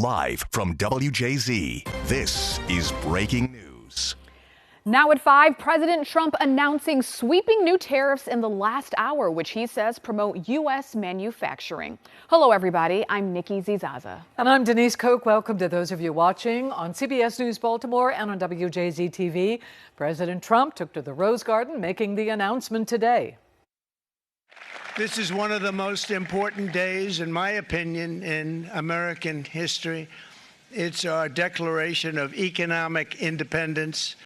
Live from WJZ, this is breaking news. Now at 5, President Trump announcing sweeping new tariffs in the last hour, which he says promote U.S. manufacturing. Hello, everybody. I'm Nikki Zizaza. And I'm Denise Koch. Welcome to those of you watching on CBS News Baltimore and on WJZ TV. President Trump took to the Rose Garden, making the announcement today. This is one of the most important days, in my opinion, in American history. It's our declaration of economic independence.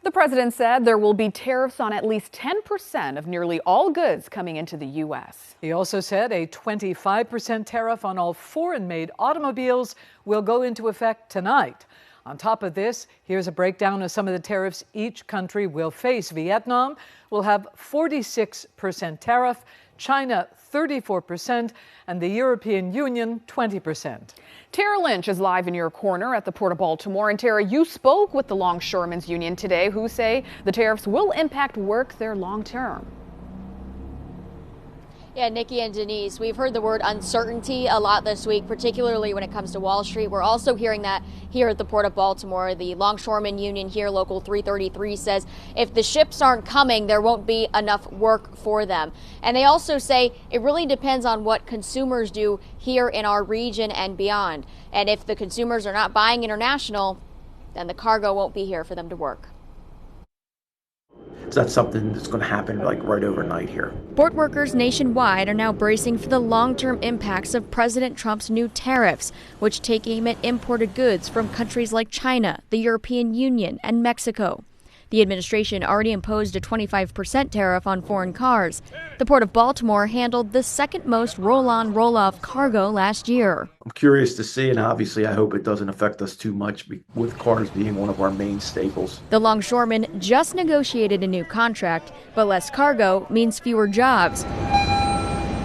The president said there will be tariffs on at least 10% of nearly all goods coming into the U.S. He also said a 25% tariff on all foreign-made automobiles will go into effect tonight. On top of this, here's a breakdown of some of the tariffs each country will face. Vietnam will have 46% tariff, China 34%, and the European Union 20%. Tara Lynch is live in your corner at the Port of Baltimore. And Tara, you spoke with the Longshoremen's Union today, who say the tariffs will impact work there long term. Yeah, Nikki and Denise, we've heard the word uncertainty a lot this week, particularly when it comes to Wall Street. We're also hearing that here at the Port of Baltimore. The Longshoremen Union here, Local 333, says if the ships aren't coming, there won't be enough work for them. And they also say it really depends on what consumers do here in our region and beyond. And if the consumers are not buying international, then the cargo won't be here for them to work. So that's something that's going to happen like right overnight here. Port workers nationwide are now bracing for the long-term impacts of President Trump's new tariffs, which take aim at imported goods from countries like China, the European Union, and Mexico. The administration already imposed a 25% tariff on foreign cars. The Port of Baltimore handled the second most roll-on, roll-off cargo last year. I'm curious to see, and obviously I hope it doesn't affect us too much with cars being one of our main staples. The longshoremen just negotiated a new contract, but less cargo means fewer jobs.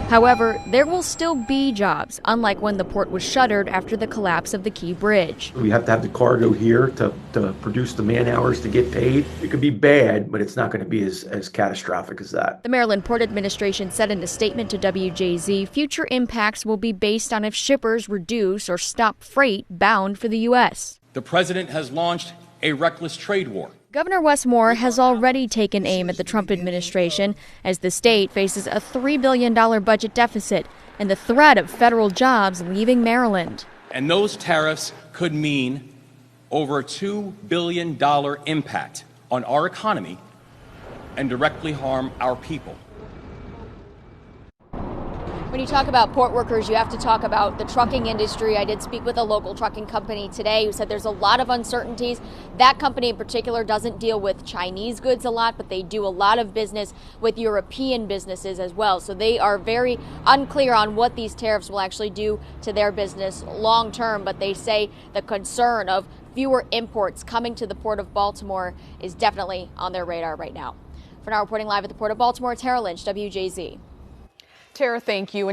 However, there will still be jobs, unlike when the port was shuttered after the collapse of the Key Bridge. We have to have the cargo here to produce the man hours to get paid. It could be bad, but it's not going to be as catastrophic as that. The Maryland Port Administration said in a statement to WJZ, future impacts will be based on if shippers reduce or stop freight bound for the U.S. The president has launched a reckless trade war. Governor Wes Moore has already taken aim at the Trump administration as the state faces a $3 billion budget deficit and the threat of federal jobs leaving Maryland. And those tariffs could mean over a $2 billion impact on our economy and directly harm our people. When you talk about port workers, you have to talk about the trucking industry. I did speak with a local trucking company today who said there's a lot of uncertainties. That company in particular doesn't deal with Chinese goods a lot, but they do a lot of business with European businesses as well. So they are very unclear on what these tariffs will actually do to their business long term. But they say the concern of fewer imports coming to the Port of Baltimore is definitely on their radar right now. For now, reporting live at the Port of Baltimore, Tara Lynch, WJZ. Tara, thank you.